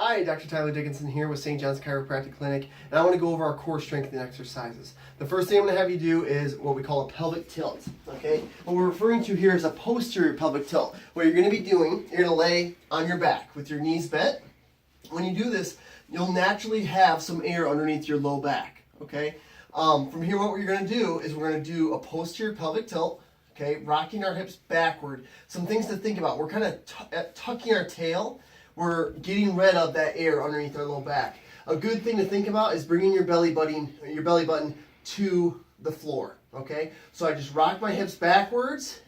Hi, Dr. Tyler Dickenson here with St. John's Chiropractic Clinic, and I want to go over our core strengthening exercises. The first thing I'm going to have you do is what we call a pelvic tilt, okay? What we're referring to here is a posterior pelvic tilt. What you're going to be doing, you're going to lay on your back with your knees bent. When you do this, you'll naturally have some air underneath your low back, okay? From here, what we're going to do is we're going to do a posterior pelvic tilt, okay? Rocking our hips backward. Some things to think about. We're kind of tucking our tail. We're getting rid of that air underneath our low back. A good thing to think about is bringing your belly button to the floor, okay? So I just rock my hips backwards,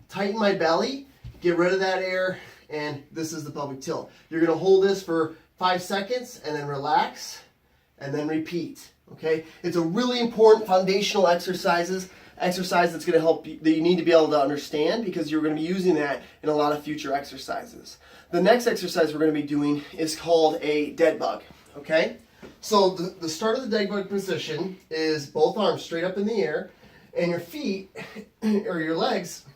tighten my belly, get rid of that air, and this is the pelvic tilt. You're going to hold this for 5 seconds and then relax and then repeat, okay? It's a really important foundational exercise that's going to help you, that you need to be able to understand, because you're going to be using that in a lot of future exercises. The next exercise we're going to be doing is called a dead bug, okay? So the start of the dead bug position is both arms straight up in the air, and your feet or your legs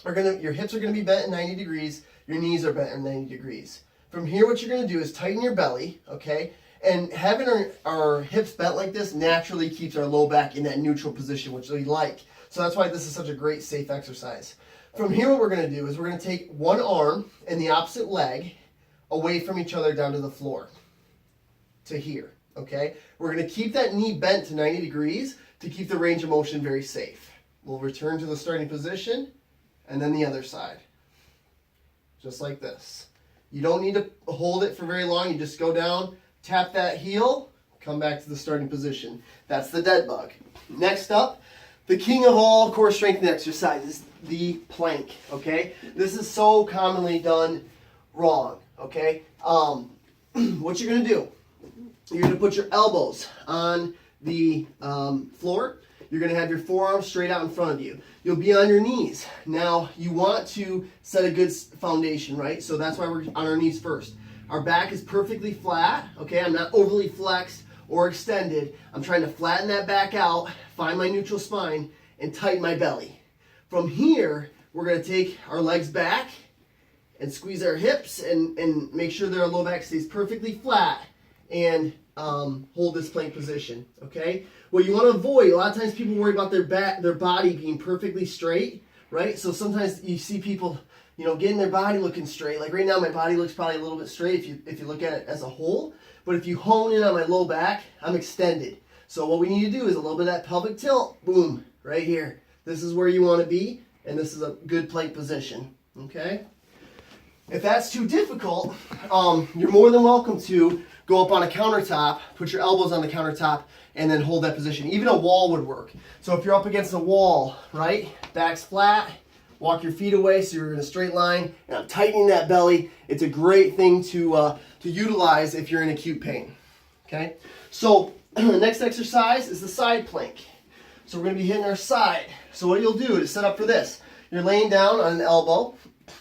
your hips are going to be bent at 90 degrees, your knees are bent at 90 degrees. From here, what you're going to do is tighten your belly, okay? And having our hips bent like this naturally keeps our low back in that neutral position, which we like. So that's why this is such a great, safe exercise. From here, what we're going to do is we're going to take one arm and the opposite leg away from each other down to the floor, to here, okay? We're going to keep that knee bent to 90 degrees to keep the range of motion very safe. We'll return to the starting position, and then the other side, just like this. You don't need to hold it for very long. You just go down, tap that heel, come back to the starting position. That's the dead bug. Next up, the king of all core strengthening exercises, the plank, okay? This is so commonly done wrong, okay? What you're going to do, you're going to put your elbows on the floor. You're going to have your forearms straight out in front of you. You'll be on your knees. Now, you want to set a good foundation, right? So that's why we're on our knees first. Our back is perfectly flat, okay? I'm not overly flexed or extended. I'm trying to flatten that back out, find my neutral spine, and tighten my belly. From here, we're going to take our legs back and squeeze our hips and make sure that our low back stays perfectly flat, and hold this plank position, okay? What you want to avoid, a lot of times people worry about their body being perfectly straight, right? So sometimes you see people, getting their body looking straight. Like right now, my body looks probably a little bit straight if you look at it as a whole. But if you hone in on my low back, I'm extended. So what we need to do is a little bit of that pelvic tilt, boom, right here. This is where you want to be, and this is a good plank position, okay? If that's too difficult, you're more than welcome to go up on a countertop, put your elbows on the countertop, and then hold that position. Even a wall would work. So if you're up against a wall, right, back's flat, walk your feet away so you're in a straight line, and I'm tightening that belly. It's a great thing to utilize if you're in acute pain, okay? So the next exercise is the side plank. So we're going to be hitting our side. So what you'll do is set up for this. You're laying down on an elbow,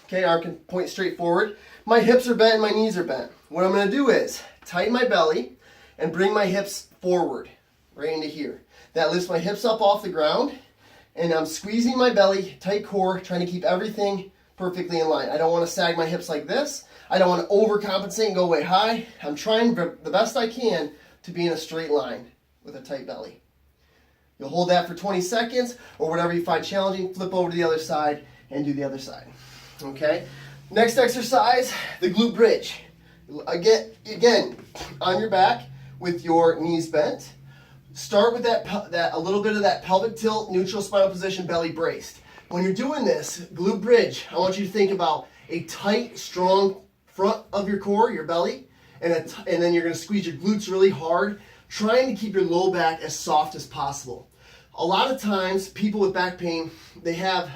okay, arm can point straight forward. My hips are bent and my knees are bent. What I'm going to do is tighten my belly and bring my hips forward, right into here. That lifts my hips up off the ground, and I'm squeezing my belly, tight core, trying to keep everything perfectly in line. I don't want to sag my hips like this. I don't want to overcompensate and go way high. I'm trying the best I can to be in a straight line with a tight belly. You'll hold that for 20 seconds, or whatever you find challenging. Flip over to the other side and do the other side, okay? Next exercise, the glute bridge. Again, on your back with your knees bent. Start with a little bit of that pelvic tilt, neutral spinal position, belly braced. When you're doing this glute bridge, I want you to think about a tight, strong front of your core, your belly, and then you're going to squeeze your glutes really hard, trying to keep your low back as soft as possible. A lot of times, people with back pain, they have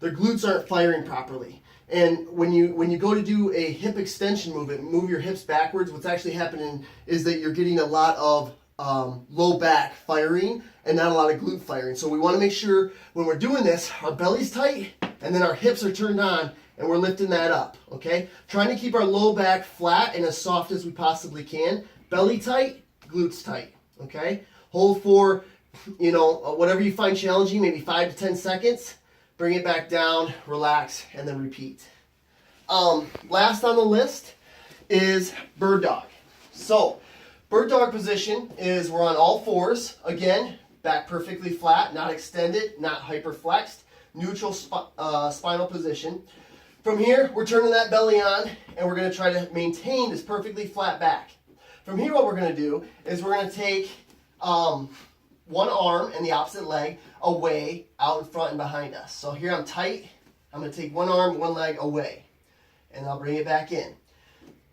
their glutes aren't firing properly. And when you go to do a hip extension movement, move your hips backwards, what's actually happening is that you're getting a lot of low back firing and not a lot of glute firing. So we want to make sure when we're doing this, our belly's tight and then our hips are turned on and we're lifting that up, okay? Trying to keep our low back flat and as soft as we possibly can. Belly tight, glutes tight, okay? Hold for, whatever you find challenging, maybe 5 to 10 seconds. Bring it back down, relax, and then repeat. Last on the list is bird dog. So, bird dog position is we're on all fours. Again, back perfectly flat, not extended, not hyperflexed. Neutral spinal position. From here, we're turning that belly on, and we're going to try to maintain this perfectly flat back. From here, what we're going to do is we're going to take one arm and the opposite leg away, out in front and behind us. So here I'm tight. I'm going to take one arm, one leg away, and I'll bring it back in.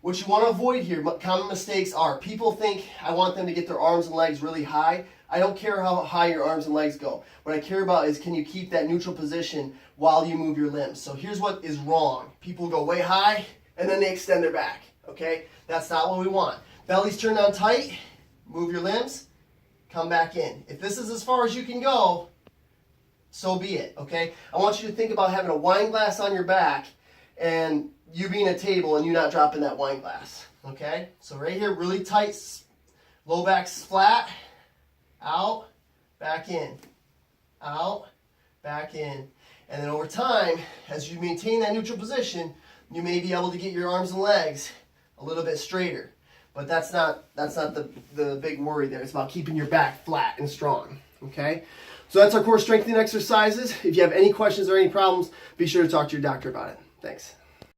What you want to avoid here, common mistakes are, people think I want them to get their arms and legs really high. I don't care how high your arms and legs go. What I care about is can you keep that neutral position while you move your limbs. So here's what is wrong. People go way high and then they extend their back. Okay? That's not what we want. Belly's turned on tight, move your limbs, come back in. If this is as far as you can go, so be it. Okay? I want you to think about having a wine glass on your back and you being a table and you not dropping that wine glass. Okay? So right here, really tight, low back's flat. Out, back in, out, back in. And then over time, as you maintain that neutral position, you may be able to get your arms and legs a little bit straighter. But that's not the big worry there. It's about keeping your back flat and strong. Okay? So that's our core strengthening exercises. If you have any questions or any problems, be sure to talk to your doctor about it. Thanks.